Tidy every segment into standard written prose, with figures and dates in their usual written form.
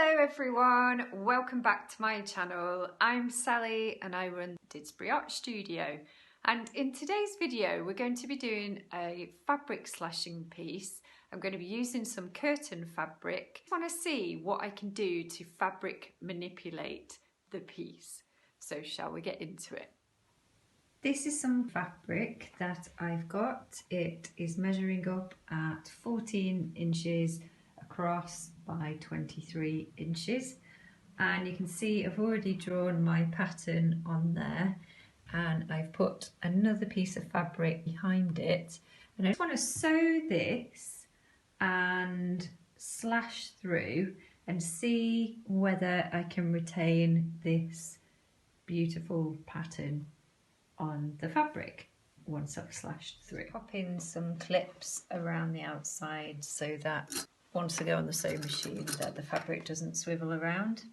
Hello everyone, welcome back to my channel. I'm Sally and I run Didsbury Art Studio, and in today's video we're going to be doing a fabric slashing piece. I'm going to be using some curtain fabric. I want to see what I can do to fabric manipulate the piece. So shall we get into it? This is some fabric that I've got. It is measuring up at 14 inches across by 23 inches, and you can see I've already drawn my pattern on there, and I've put another piece of fabric behind it, and I just want to sew this and slash through and see whether I can retain this beautiful pattern on the fabric once I've slashed through. Pop in some clips around the outside so that once I go on the sewing machine that the fabric doesn't swivel around.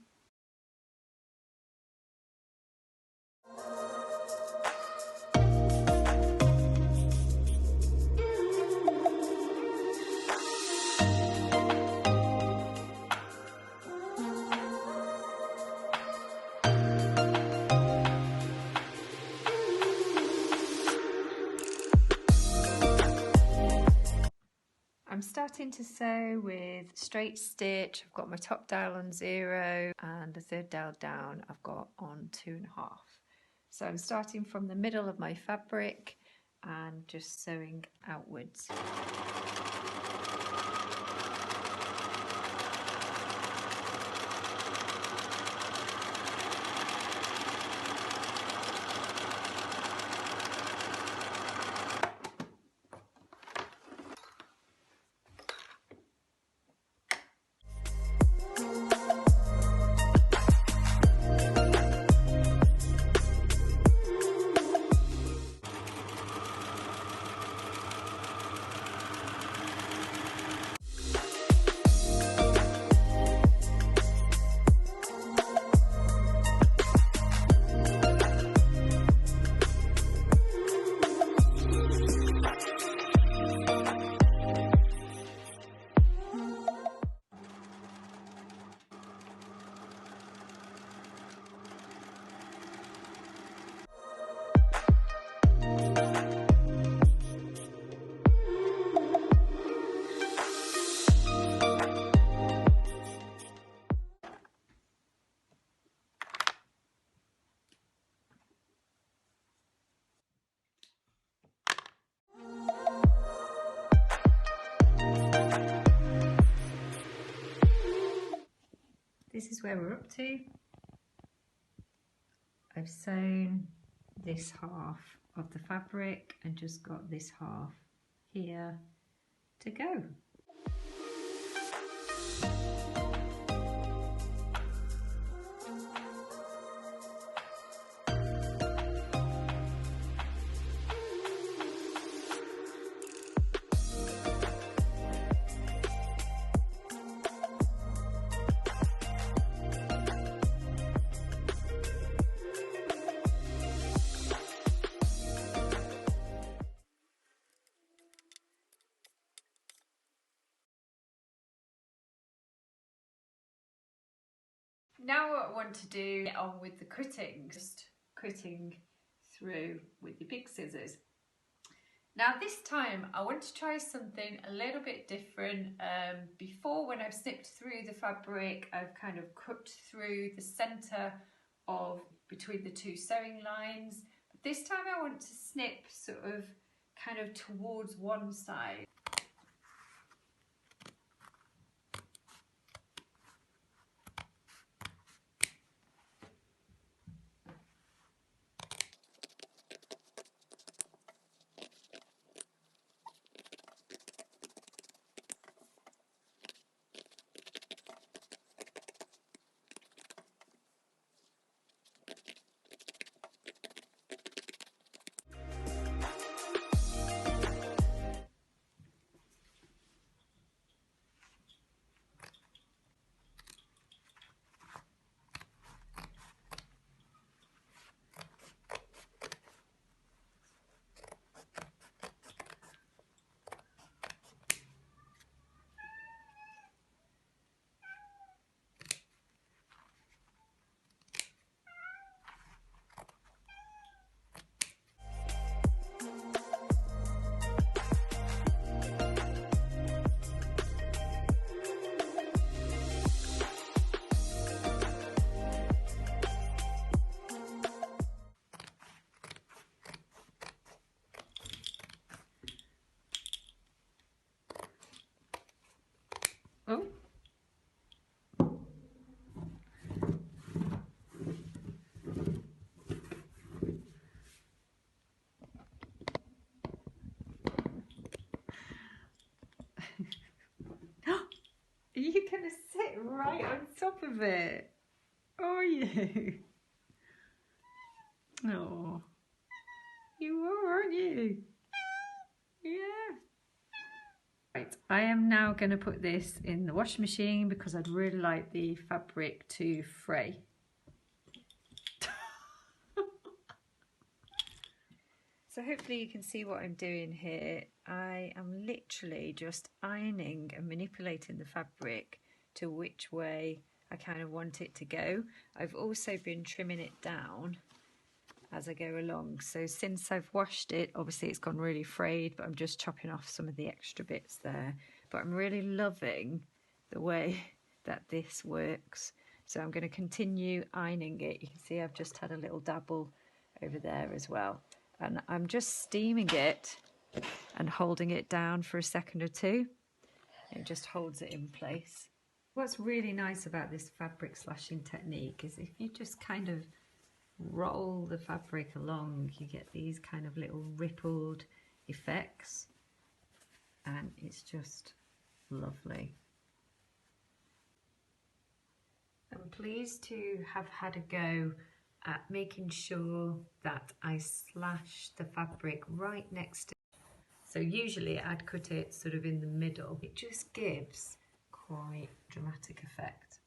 I'm starting to sew with straight stitch. I've got my top dial on 0 and the third dial down I've got on 2.5. So I'm starting from the middle of my fabric and just sewing outwards. This is where we're up to. I've sewn this half of the fabric and just got this half here to go. Now what I want to do, get on with the cutting, just cutting through with the big scissors. Now this time I want to try something a little bit different. Before, when I've snipped through the fabric, I've kind of cut through the centre of between the two sewing lines. But this time I want to snip sort of kind of towards one side. You're going to sit right on top of it. Are you? Oh, you are, aren't you? Yeah. Right, I am now going to put this in the washing machine because I'd really like the fabric to fray. So hopefully you can see what I'm doing here. I am literally just ironing and manipulating the fabric to which way I kind of want it to go. I've also been trimming it down as I go along. So since I've washed it, obviously it's gone really frayed, but I'm just chopping off some of the extra bits there. But I'm really loving the way that this works. So I'm going to continue ironing it. You can see I've just had a little dabble over there as well. And I'm just steaming it and holding it down for a second or two. It just holds it in place. What's really nice about this fabric slashing technique is if you just kind of roll the fabric along, you get these kind of little rippled effects, and it's just lovely. I'm pleased to have had a go at making sure that I slash the fabric right next to it. So usually I'd cut it sort of in the middle. It just gives quite dramatic effect.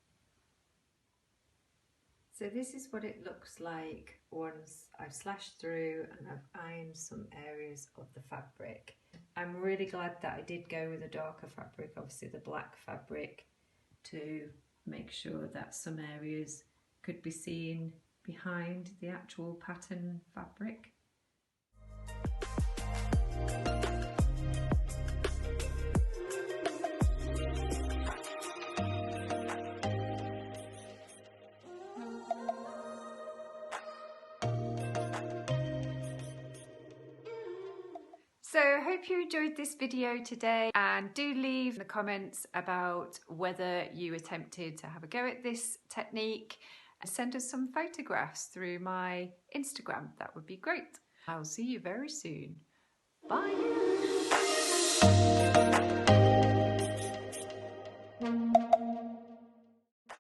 So this is what it looks like once I've slashed through and I've ironed some areas of the fabric. I'm really glad that I did go with a darker fabric, obviously the black fabric, to make sure that some areas could be seen behind the actual pattern fabric. So I hope you enjoyed this video today, and do leave in the comments about whether you attempted to have a go at this technique, and send us some photographs through my Instagram. That would be great. I'll see you very soon. Bye.